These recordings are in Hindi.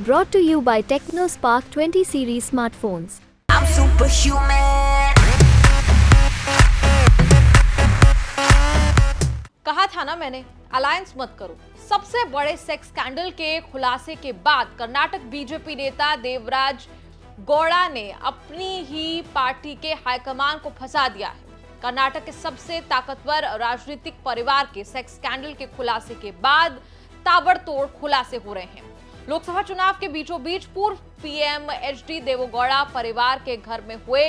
Brought to you by TechnoSpark 20 series smartphones. I'm superhuman. कहा था ना मैंने, अलायंस मत करो। सबसे बड़े सेक्स स्कैंडल के खुलासे के बाद कर्नाटक बीजेपी नेता देवराज गौड़ा ने अपनी ही पार्टी के हाईकमान को फंसा दिया है। कर्नाटक के सबसे ताकतवर राजनीतिक परिवार के सेक्स स्कैंडल के खुलासे के बाद ताबड़तोड़ खुलासे हो रहे हैं। लोकसभा चुनाव के बीचों बीच पूर्व पीएम एचडी देवेगौड़ा परिवार के घर में हुए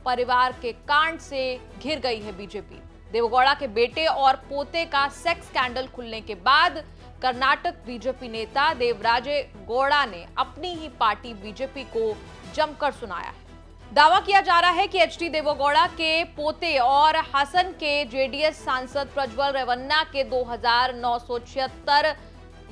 परिवार के कांड से घिर गई है बीजेपी। देवेगौड़ा के बेटे और पोते का सेक्स स्कैंडल खुलने के बाद कर्नाटक बीजेपी नेता देवराजे गौड़ा ने अपनी ही पार्टी बीजेपी को जमकर सुनाया है। दावा किया जा रहा है कि एचडी देवेगौड़ा के पोते और हासन के जेडीएस सांसद प्रज्वल रेवन्ना के 2976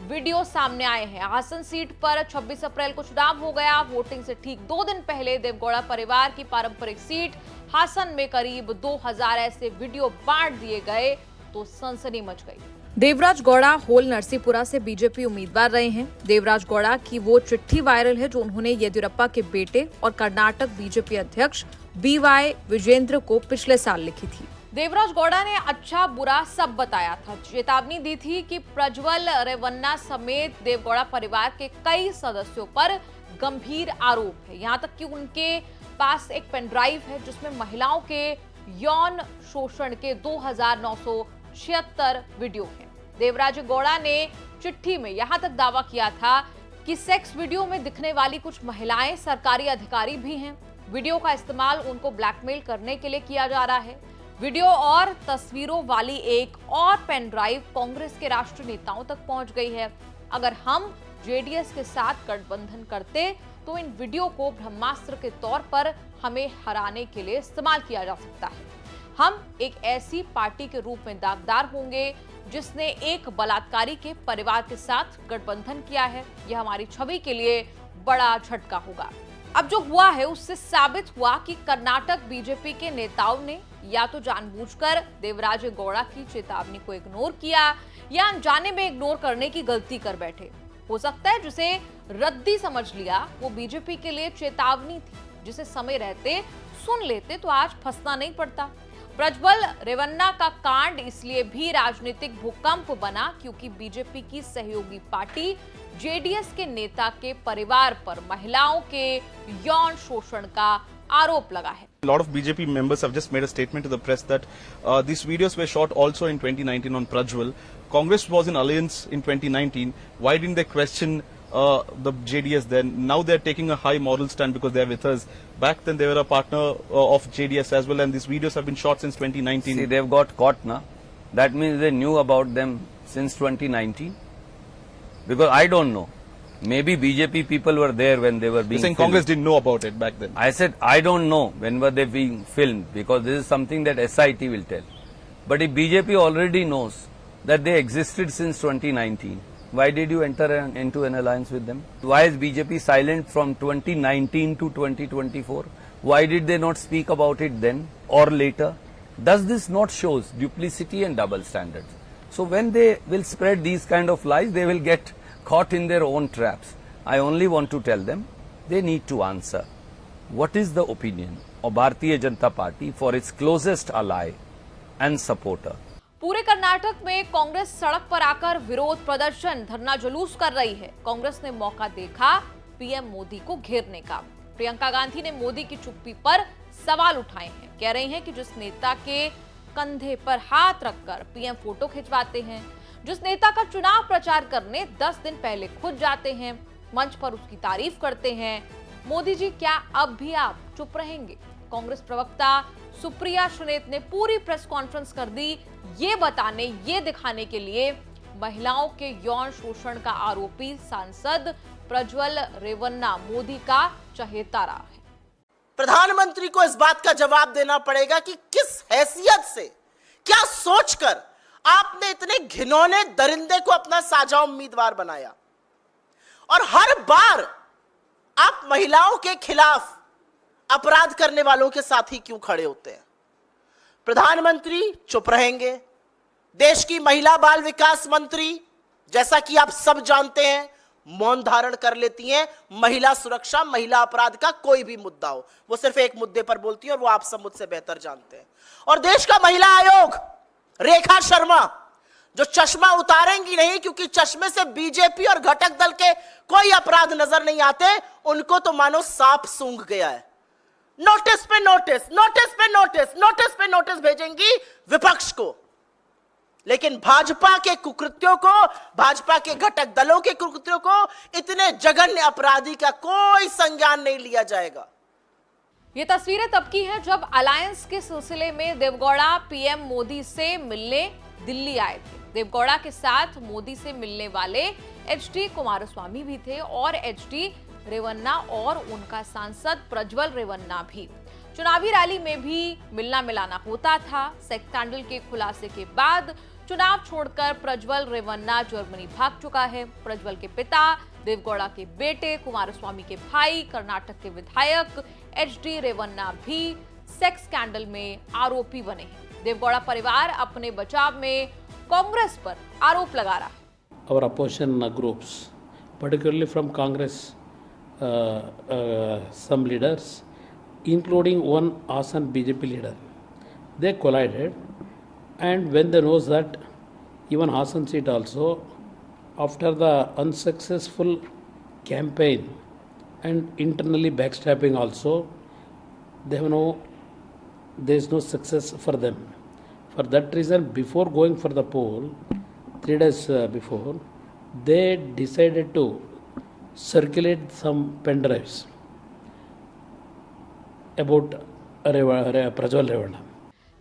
वीडियो सामने आए हैं। हासन सीट पर 26 अप्रैल को चुनाव हो गया। वोटिंग से ठीक 2 दिन पहले देवेगौड़ा परिवार की पारंपरिक सीट हासन में करीब 2000 ऐसे वीडियो बांट दिए गए तो सनसनी मच गई। देवराज गौड़ा होल नरसीपुरा से बीजेपी उम्मीदवार रहे हैं। देवराज गौड़ा की वो चिट्ठी वायरल है जो उन्होंने येदियुरप्पा के बेटे और कर्नाटक बीजेपी अध्यक्ष बीवाई विजेंद्र को पिछले साल लिखी थी। देवराज गौड़ा ने अच्छा बुरा सब बताया था। चेतावनी दी थी कि प्रज्वल रेवन्ना समेत देवेगौड़ा परिवार के कई सदस्यों पर गंभीर आरोप है। यहाँ तक कि उनके पास एक पेन ड्राइव है जिसमें महिलाओं के यौन शोषण के 2976 वीडियो हैं। देवराज गौड़ा ने चिट्ठी में यहाँ तक दावा किया था कि सेक्स वीडियो में दिखने वाली कुछ महिलाएं सरकारी अधिकारी भी हैं। वीडियो का इस्तेमाल उनको ब्लैकमेल करने के लिए किया जा रहा है। वीडियो और तस्वीरों वाली एक और पेन ड्राइव कांग्रेस के राष्ट्रीय नेताओं तक पहुंच गई है। अगर हम जेडीएस के साथ गठबंधन करते तो इन वीडियो को ब्रह्मास्त्र के तौर पर हमें हराने के लिए इस्तेमाल किया जा सकता है। हम एक ऐसी पार्टी के रूप में दागदार होंगे जिसने एक बलात्कारी के परिवार के साथ गठबंधन किया है। यह हमारी छवि के लिए बड़ा झटका होगा। अब जो हुआ है उससे साबित हुआ कि कर्नाटक बीजेपी के नेताओं ने या तो जानबूझकर देवराज गौड़ा की चेतावनी को इग्नोर किया या अनजाने में इग्नोर करने की गलती कर बैठे। हो सकता है जिसे रद्दी समझ लिया वो बीजेपी के लिए चेतावनी थी, जिसे समय रहते सुन लेते तो आज फंसना नहीं पड़ता। प्रज्वल रेवन्ना का कांड इसलिए भी राजनीतिक भूकंप बना क्योंकि बीजेपी की सहयोगी पार्टी जेडीएस के नेता के परिवार पर महिलाओं के यौन शोषण का आरोप लगा है। A lot of BJP members have just made a statement to the press that these videos were shot also in 2019 on Prajwal. Congress was in alliance in 2019. Why didn't they question the JDS then? Now they're taking a high moral stand because they're with us. Back then they were a partner of JDS as well, and these videos have been shot since 2019. See, they've got caught now. That means they knew about them since 2019. Because I don't know. Maybe BJP people were there when they were being You're saying filmed. Congress didn't know about it back then? I said, I don't know when were they being filmed, because this is something that SIT will tell. But if BJP already knows that they existed since 2019, why did you enter into an alliance with them? Why is BJP silent from 2019 to 2024? Why did they not speak about it then or later? Does this not shows duplicity and double standards? So when they will spread these kind of lies, they will get caught in their own traps. I only want to tell them they need to answer. What is the opinion of Bharatiya Janata Party for its closest ally and supporter? पूरे कर्नाटक में कांग्रेस सड़क पर आकर विरोध प्रदर्शन, धरना जुलूस कर रही है। कांग्रेस ने मौका देखा पीएम मोदी को घेरने का। प्रियंका गांधी ने मोदी की चुप्पी पर सवाल उठाए हैं। कह रही हैं कि जिस नेता के कंधे पर हाथ रखकर पीएम फोटो खिंचवाते हैं, जिस नेता का चुनाव प्रचार करने 10 दिन पहले खुद जाते हैं, मंच पर उसकी तारीफ करते हैं, मोदी जी क्या अब भी आप चुप रहेंगे? कांग्रेस प्रवक्ता सुप्रिया सुनेत ने पूरी प्रेस कॉन्फ्रेंस कर दी ये बताने, ये दिखाने के लिए महिलाओं के यौन शोषण का आरोपी सांसद प्रज्वल रेवन्ना मोदी का चहेता रहा है। प्रधानमंत्री को इस बात का जवाब देना पड़ेगा कि किस हैसियत से, क्या सोचकर आपने इतने घिनौने दरिंदे को अपना साझा उम्मीदवार बनाया, और हर बार आप महिलाओं के खिलाफ अपराध करने वालों के साथ ही क्यों खड़े होते हैं? प्रधानमंत्री चुप रहेंगे। देश की महिला बाल विकास मंत्री, जैसा कि आप सब जानते हैं, मौन धारण कर लेती हैं। महिला सुरक्षा, महिला अपराध का कोई भी मुद्दा हो, वो सिर्फ एक मुद्दे पर बोलती है और वो आप सब मुझसे बेहतर जानते हैं। और देश का महिला आयोग, रेखा शर्मा, जो चश्मा उतारेंगी नहीं क्योंकि चश्मे से बीजेपी और घटक दल के कोई अपराध नजर नहीं आते, उनको तो मानो सांप सूंघ गया है। नोटिस पे नोटिस, नोटिस पे नोटिस, नोटिस पे नोटिस भेजेंगी विपक्ष को, लेकिन भाजपा के कुकृत्यों को, भाजपा के घटक दलों के कुकृत्यों को, इतने जघन्य अपराधी का कोई संज्ञान नहीं लिया जाएगा। ये तस्वीरें तब की हैं जब अलायंस के सिलसिले में देवगौड़ा पीएम मोदी से मिलने दिल्ली आए थे। देवगौड़ा के साथ मोदी से मिलने वाले एचडी कुमारस्वामी भी थे और एचडी रेवन्ना और उनका सांसद प्रज्वल रेवन्ना भी। चुनावी रैली में भी मिलना मिलाना होता था। सेक्स स्कैंडल के खुलासे के बाद चुनाव छोड़कर प्रज्वल रेवन्ना जर्मनी भाग चुका है। प्रज्वल के पिता, देवगौड़ा के बेटे, कुमारस्वामी के भाई, कर्नाटक के विधायक एचडी रेवन्ना भी सेक्स स्कैंडल में आरोपी बने हैं। देवगौड़ा परिवार अपने बचाव में कांग्रेस पर आरोप लगा रहा है। Our opposition groups, particularly from Congress, some leaders, including one Asan BJP leader, they collided, and when they knows that even Asan seat also, after the unsuccessful campaign and internally backstabbing also, there is no success for them. For that reason, before going for the poll, 3 days before, they decided to circulate some pen drives about Prajwal Revanna.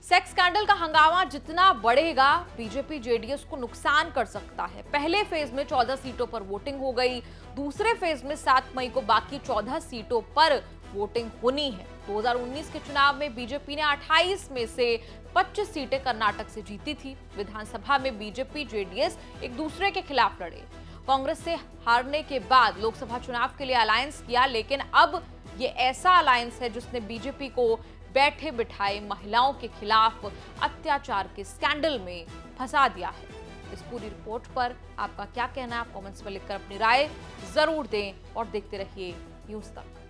Sex scandal का हंगामा जितना बढ़ेगा, बीजेपी जेडीएस को नुकसान कर सकता है। पहले फेज में 14 सीटों पर वोटिंग हो गई, दूसरे फेज में 7 मई को बाकी 14 सीटों पर वोटिंग होनी है। 2019 के चुनाव में बीजेपी ने 28 में से 25 सीटें कर्नाटक से जीती थी। विधानसभा में बीजेपी जेडीएस एक दूसरे के खिलाफ लड़े। कांग्रेस से हारने के बाद लोकसभा चुनाव के लिए अलायंस किया, लेकिन अब ये ऐसा अलायंस है जिसने बीजेपी को बैठे बिठाए महिलाओं के खिलाफ अत्याचार के स्कैंडल में फंसा दिया है। इस पूरी रिपोर्ट पर आपका क्या कहना है? आप कमेंट्स में लिखकर अपनी राय जरूर दें और देखते रहिए न्यूज़ तक।